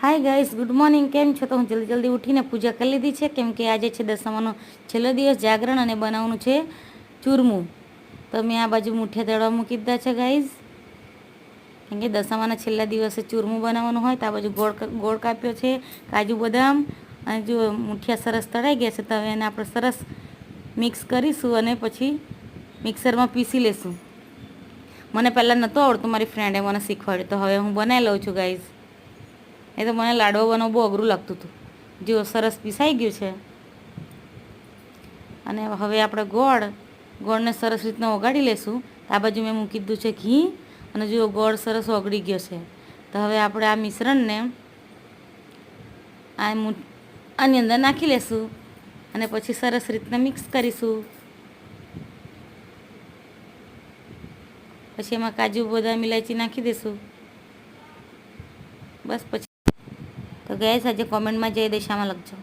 Hi guys, good morning. કેમ છો? તો હું જલ્દી જલ્દી ઉઠીને પૂજા કરી લીધી છે, કેમ કે આજે છે દસમાનો છેલ્લો દિવસ, જાગરણ, અને બનાવવાનું છે ચૂરમું. તો મેં આ બાજુ મુઠિયા દળવા મૂકી દીધા છે ગાઈસ, કેમ કે દસમાના છેલ્લા દિવસે ચૂરમું બનાવવાનું હોય. તો આ બાજુ ગોળ કાપ્યો છે, કાજુ બદામ, અને જો મુઠિયા સરસ તળાઈ ગયા છે. તો હવે એને આપણે સરસ મિક્સ કરીશું અને પછી મિક્સરમાં પીસી લેશું. મને પહેલાં નહોતું આવડતું, મારી ફ્રેન્ડે મને શીખવાડ્યું, તો હવે હું બનાવી લઉં છું ગાઈસ. એ તો મને લાડવો બનાવવું બહુ અઘરું લાગતું હતું. જો સરસ પીસાઈ ગયું છે. અને હવે આપણે ગોળને સરસ રીતના ઓગાળી લેશું. આ બાજુ મેં મૂકી દીધું છે ઘી, અને જો ગોળ સરસ ઓગળી ગયો છે. તો હવે આપણે આ મિશ્રણને આની અંદર નાખી લેશું અને પછી સરસ રીતના મિક્સ કરીશું. પછી એમાં કાજુ બદામ ઇલાયચી નાખી દઈશું. બસ પછી તો ગેસ આજે કોમેન્ટમાં જય દિશામાં લખજો.